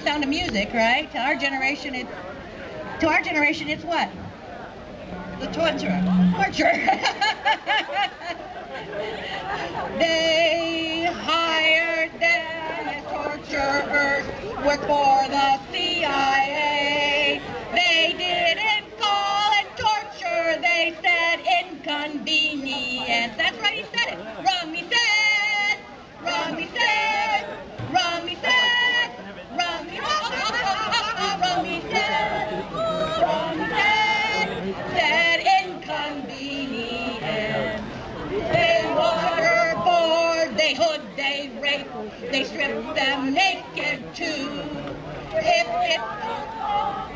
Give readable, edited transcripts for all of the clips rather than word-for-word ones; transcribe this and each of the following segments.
Sound of Music, right? To our generation, it's what? The torture. They hired them as torturers, worked for the CIA. They didn't call it torture, they said inconvenience. That's right, he said it. Rummy said, Rummy said, Rummy said, Rummy, Rummy said, Rummy said inconvenient. They waterboard, they hood, they rape, they strip them naked too.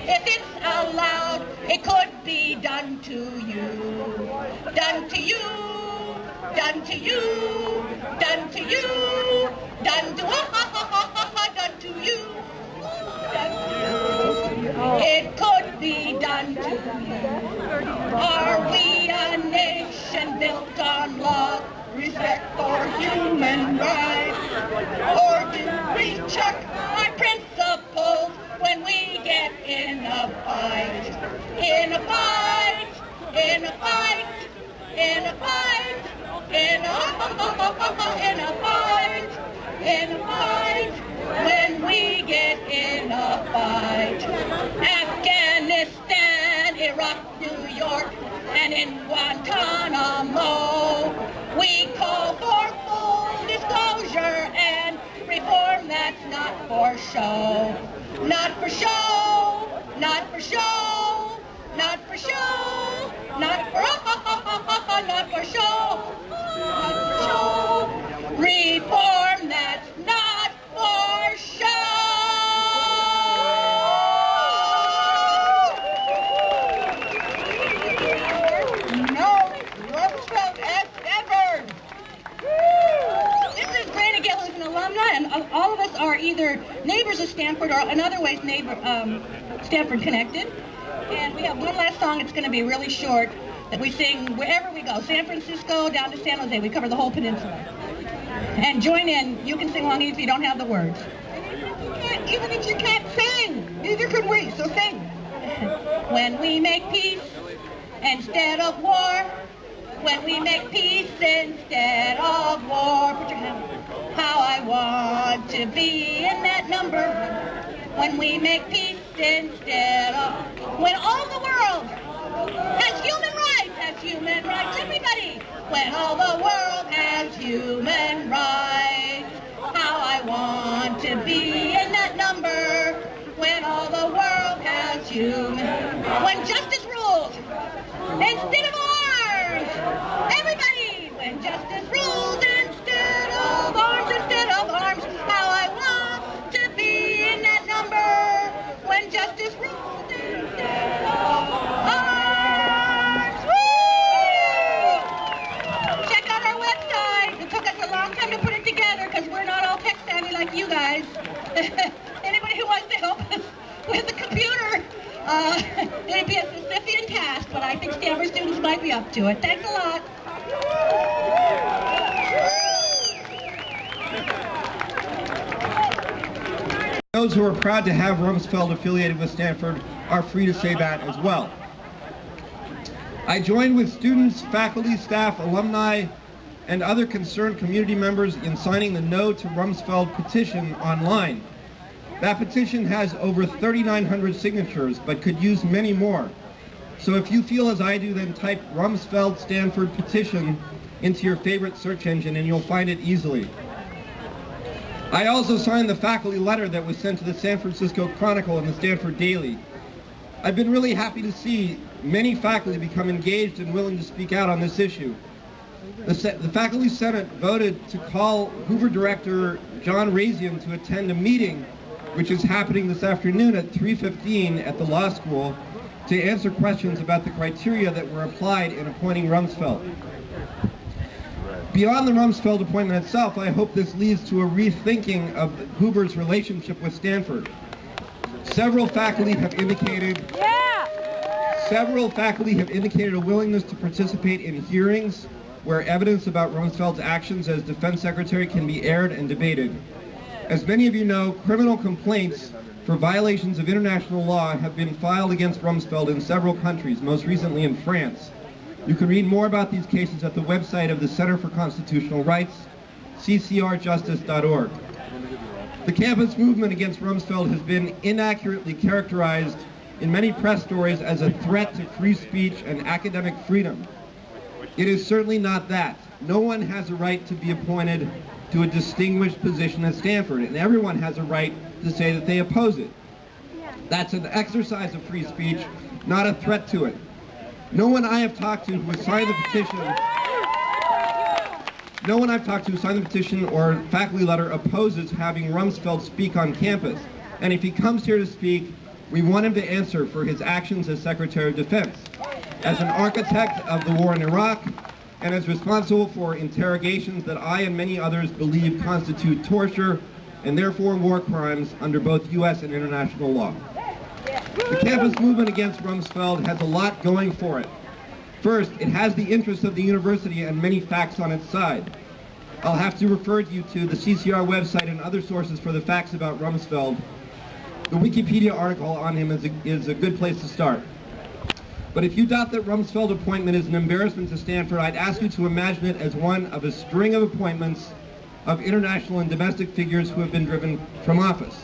If it's allowed, it could be done to you. Done to you, done to you, done to you, done to done to you. It could be done to you. Are we a nation built on love, respect for human rights? Or do we chuck our principles when we get in a fight? In a fight, in a fight, in a fight, in a fight, in a fight, when we get in a fight. Afghanistan, Iraq, New York, and in Guantanamo, we call for full disclosure and reform that's not for show. Not for show, not for show, not for show, not for not for show, not for show. Reform that's not for show. No, Rumsfeld as Stanford. This is great to get with an alumni, and all of us are either neighbors of Stanford or in other ways Stanford connected. And we have one last song. It's going to be really short that we sing wherever we go. San Francisco down to San Jose. We cover the whole peninsula. And join in. You can sing along even if you don't have the words. Even if you can't sing, neither can we, so sing. When we make peace instead of war, when we make peace instead of war, put your hand up. How I want to be in that number. When we make peace instead of, when all the world has human rights, everybody. When all the world has human rights, how I want to be in that number. When all the world has human, when justice rules instead of ours, everybody. When justice rules instead of arms, how I want to be in that number. When justice rules instead of arms. Woo! Check out our website. It took us a long time to put it together because we're not all tech savvy like you guys. Anybody who wants to help us with the computer, it'd be a Sisyphean task, but I think Stanford students might be up to it. Thanks a lot. Those who are proud to have Rumsfeld affiliated with Stanford are free to say that as well. I joined with students, faculty, staff, alumni, and other concerned community members in signing the No to Rumsfeld petition online. That petition has over 3,900 signatures, but could use many more. So if you feel as I do, then type Rumsfeld Stanford petition into your favorite search engine and you'll find it easily. I also signed the faculty letter that was sent to the San Francisco Chronicle and the Stanford Daily. I've been really happy to see many faculty become engaged and willing to speak out on this issue. The Faculty Senate voted to call Hoover Director John Razian to attend a meeting which is happening this afternoon at 3:15 at the law school to answer questions about the criteria that were applied in appointing Rumsfeld. Beyond the Rumsfeld appointment itself, I hope this leads to a rethinking of Hoover's relationship with Stanford. Several faculty have indicated a willingness to participate in hearings where evidence about Rumsfeld's actions as defense secretary can be aired and debated. As many of you know, criminal complaints for violations of international law have been filed against Rumsfeld in several countries, most recently in France. You can read more about these cases at the website of the Center for Constitutional Rights, ccrjustice.org. The campus movement against Rumsfeld has been inaccurately characterized in many press stories as a threat to free speech and academic freedom. It is certainly not that. No one has a right to be appointed to a distinguished position at Stanford, and everyone has a right to say that they oppose it. That's an exercise of free speech, not a threat to it. No one I have talked to who has signed the petition or faculty letter opposes having Rumsfeld speak on campus. And if he comes here to speak, we want him to answer for his actions as Secretary of Defense, as an architect of the war in Iraq, and as responsible for interrogations that I and many others believe constitute torture and therefore war crimes under both U.S. and international law. The campus movement against Rumsfeld has a lot going for it. First, it has the interests of the university and many facts on its side. I'll have to refer you to the CCR website and other sources for the facts about Rumsfeld. The Wikipedia article on him is a good place to start. But if you doubt that Rumsfeld appointment is an embarrassment to Stanford, I'd ask you to imagine it as one of a string of appointments of international and domestic figures who have been driven from office.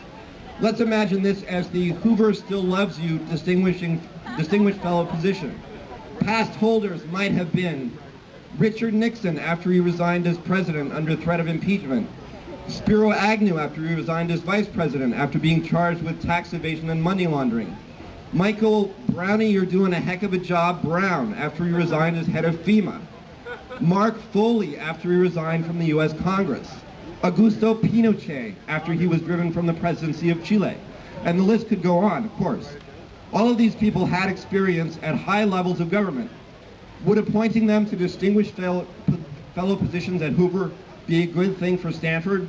Let's imagine this as the Hoover still loves you distinguished fellow position. Past holders might have been Richard Nixon after he resigned as president under threat of impeachment, Spiro Agnew after he resigned as vice president after being charged with tax evasion and money laundering, Michael Brownie, you're doing a heck of a job, Brown, after he resigned as head of FEMA, Mark Foley after he resigned from the U.S. Congress, Augusto Pinochet after he was driven from the presidency of Chile, and the list could go on, of course. All of these people had experience at high levels of government. Would appointing them to distinguished fellow positions at Hoover be a good thing for Stanford?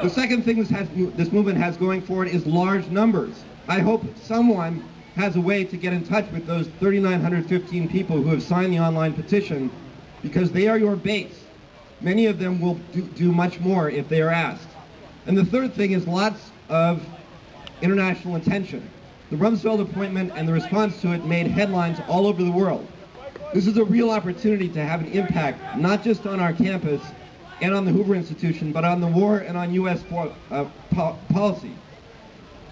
The second thing this movement has going for it is large numbers. I hope someone has a way to get in touch with those 3,915 people who have signed the online petition, because they are your base. Many of them will do much more if they are asked. And the third thing is lots of international attention. The Rumsfeld appointment and the response to it made headlines all over the world. This is a real opportunity to have an impact, not just on our campus and on the Hoover Institution, but on the war and on U.S. policy.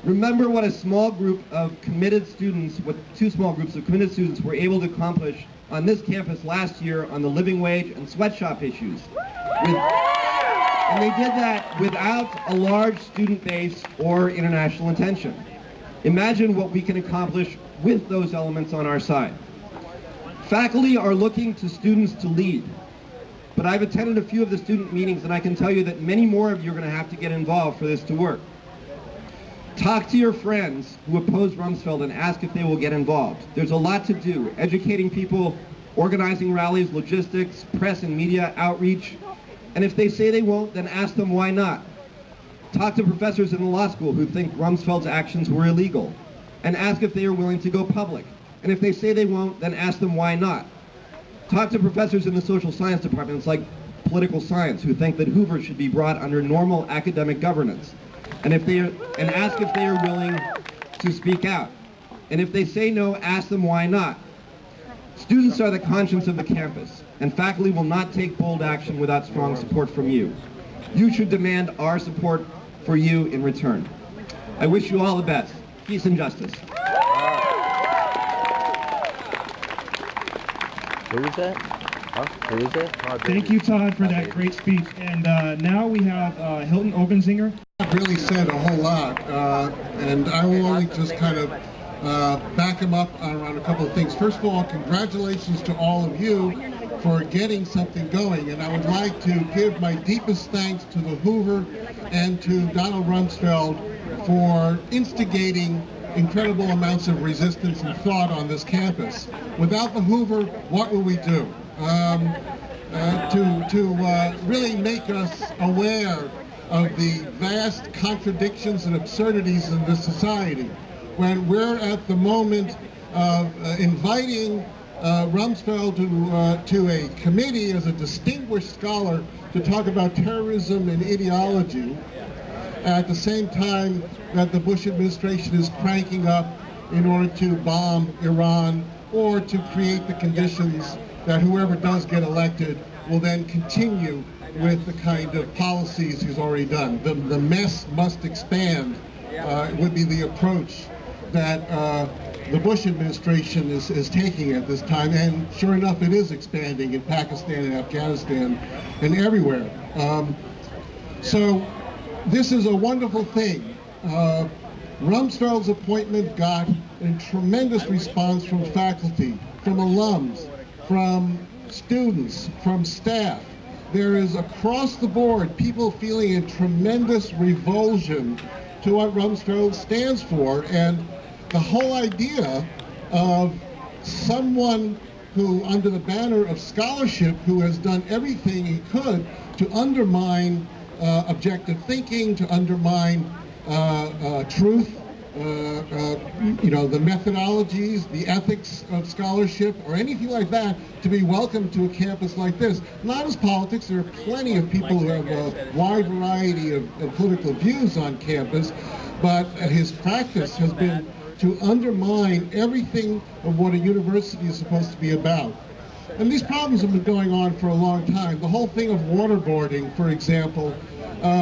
Remember what a small group of committed students, what two small groups of committed students were able to accomplish on this campus last year on the living wage and sweatshop issues. And they did that without a large student base or international attention. Imagine what we can accomplish with those elements on our side. Faculty are looking to students to lead, but I've attended a few of the student meetings, and I can tell you that many more of you are going to have to get involved for this to work. Talk to your friends who oppose Rumsfeld and ask if they will get involved. There's a lot to do: educating people, organizing rallies, logistics, press and media outreach. And if they say they won't, then ask them why not. Talk to professors in the law school who think Rumsfeld's actions were illegal, and ask if they are willing to go public. And if they say they won't, then ask them why not. Talk to professors in the social science departments like political science who think that Hoover should be brought under normal academic governance. And ask if they are willing to speak out. And if they say no, ask them why not. Students are the conscience of the campus, and faculty will not take bold action without strong support from you. You should demand our support for you in return. I wish you all the best. Peace and justice. Who is that? Huh? Who is that? Thank you, Todd, for that great speech. And now we have Hilton Ogenzinger. I've really said a whole lot, and I will only just kind of back him up on a couple of things. First of all, congratulations to all of you for getting something going, and I would like to give my deepest thanks to the Hoover and to Donald Rumsfeld for instigating incredible amounts of resistance and thought on this campus. Without the Hoover, what will we do? To really make us aware of the vast contradictions and absurdities in this society, when we're at the moment of inviting Rumsfeld to a committee as a distinguished scholar to talk about terrorism and ideology at the same time that the Bush administration is cranking up in order to bomb Iran or to create the conditions that whoever does get elected will then continue with the kind of policies he's already done. The mess must expand would be the approach that the Bush administration is taking at this time, and sure enough it is expanding in Pakistan and Afghanistan and everywhere. So this is a wonderful thing. Rumsfeld's appointment got a tremendous response from faculty, from alums, from students, from staff. There is across the board people feeling a tremendous revulsion to what Rumsfeld stands for, and the whole idea of someone who, under the banner of scholarship, who has done everything he could to undermine objective thinking, to undermine truth, you know, the methodologies, the ethics of scholarship, or anything like that, to be welcomed to a campus like this. Not as politics, there are plenty of people who have a wide variety of political views on campus, but his practice has been to undermine everything of what a university is supposed to be about. And these problems have been going on for a long time. The whole thing of waterboarding, for example,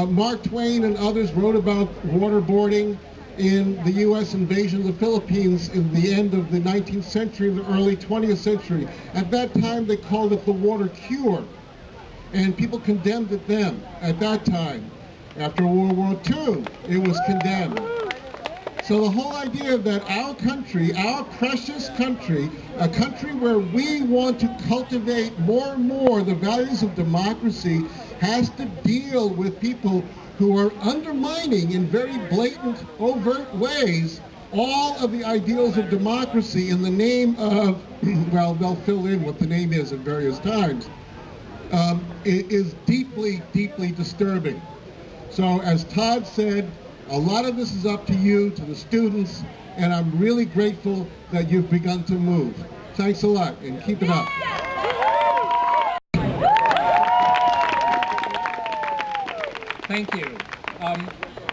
Mark Twain and others wrote about waterboarding in the U.S. invasion of the Philippines in the end of the 19th century and the early 20th century. At that time, they called it the water cure, and people condemned it then, at that time. After World War II, it was condemned. So the whole idea that our country, our precious country, a country where we want to cultivate more and more the values of democracy, has to deal with people who are undermining in very blatant, overt ways all of the ideals of democracy in the name of, well, they'll fill in what the name is at various times. It is deeply, deeply disturbing. So as Todd said, a lot of this is up to you, to the students, and I'm really grateful that you've begun to move. Thanks a lot, and keep it up. Thank you.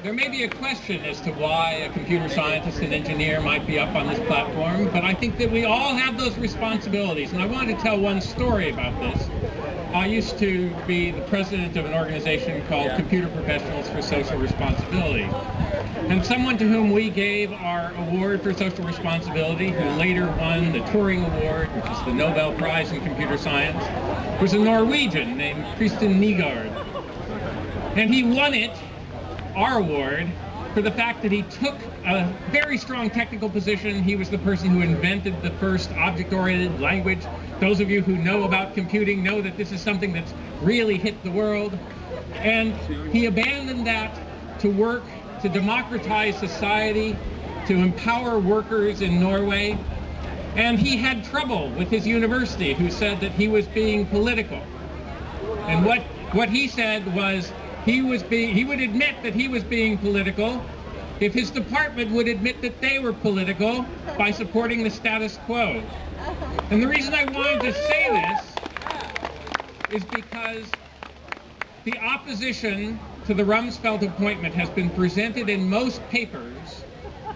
There may be a question as to why a computer scientist and engineer might be up on this platform, but I think that we all have those responsibilities, and I wanted to tell one story about this. I used to be the president of an organization called Computer Professionals for Social Responsibility. And someone to whom we gave our award for social responsibility, who later won the Turing Award, which is the Nobel Prize in Computer Science, was a Norwegian named Kristen Nygaard. And he won it, our award, for the fact that he took a very strong technical position. He was the person who invented the first object-oriented language. Those of you who know about computing know that this is something that's really hit the world. And he abandoned that to work to democratize society, to empower workers in Norway. And he had trouble with his university, who said that he was being political. And what he said was he would admit that he was being political if his department would admit that they were political by supporting the status quo. And the reason I wanted to say this is because the opposition to the Rumsfeld appointment has been presented in most papers,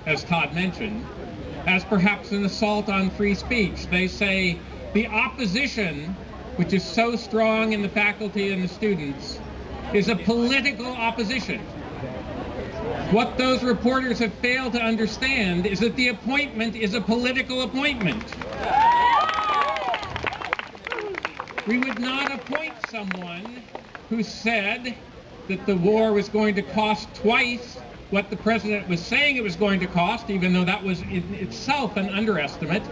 as Todd mentioned, as perhaps an assault on free speech. They say the opposition, which is so strong in the faculty and the students, is a political opposition. What those reporters have failed to understand is that the appointment is a political appointment. We would not appoint someone who said that the war was going to cost twice what the president was saying it was going to cost, even though that was in itself an underestimate,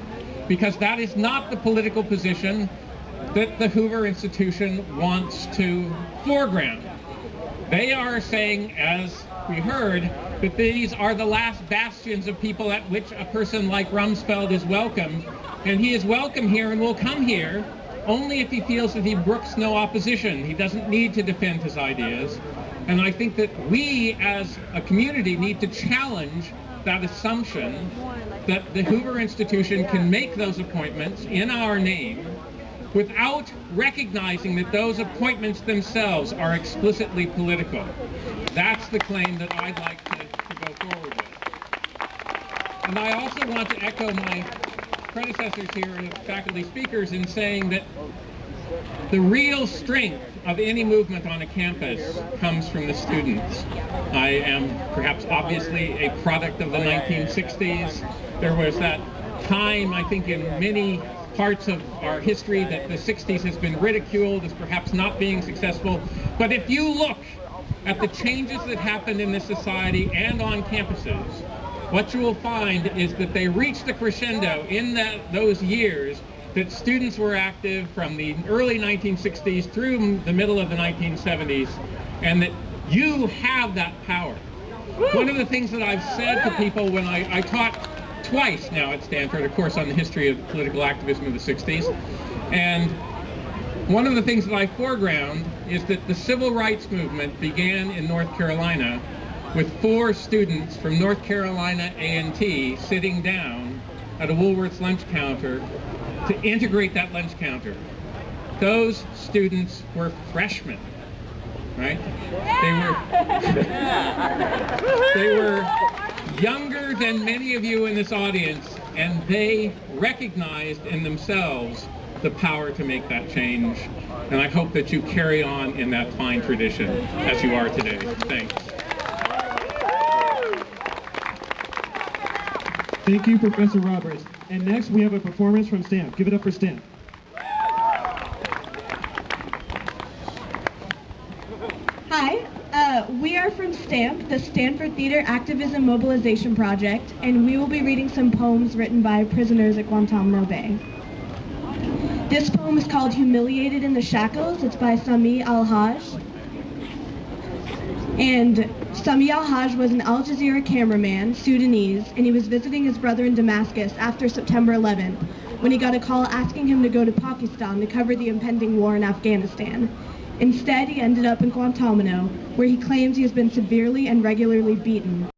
because that is not the political position that the Hoover Institution wants to foreground. They are saying, as we heard, that these are the last bastions of people at which a person like Rumsfeld is welcome, and he is welcome here and will come here only if he feels that he brooks no opposition. He doesn't need to defend his ideas. And I think that we as a community need to challenge that assumption that the Hoover Institution can make those appointments in our name without recognizing that those appointments themselves are explicitly political. That's the claim that I'd like to go forward with. And I also want to echo my predecessors here and faculty speakers in saying that the real strength of any movement on a campus comes from the students. I am perhaps obviously a product of the 1960s. There was that time, I think, in many parts of our history that the 60s has been ridiculed as perhaps not being successful. But if you look at the changes that happened in this society and on campuses, what you will find is that they reached a crescendo in those years that students were active from the early 1960s through the middle of the 1970s, and that you have that power. One of the things that I've said to people when I taught twice now at Stanford, of course, on the history of political activism of the 60s, and one of the things that I foreground is that the civil rights movement began in North Carolina with 4 students from North Carolina A&T sitting down at a Woolworth's lunch counter to integrate that lunch counter. Those students were freshmen, right? They were younger than many of you in this audience, and they recognized in themselves the power to make that change. And I hope that you carry on in that fine tradition as you are today. Thanks. Thank you, Professor Roberts. And next we have a performance from Stamp. Give it up for Stamp. Hi, we are from STAMP, the Stanford Theater Activism Mobilization Project, and we will be reading some poems written by prisoners at Guantanamo Bay. This poem is called Humiliated in the Shackles. It's by Sami al-Hajj. And Sami al-Hajj was an Al Jazeera cameraman, Sudanese, and he was visiting his brother in Damascus after September 11th, when he got a call asking him to go to Pakistan to cover the impending war in Afghanistan. Instead, he ended up in Guantanamo, where he claims he has been severely and regularly beaten.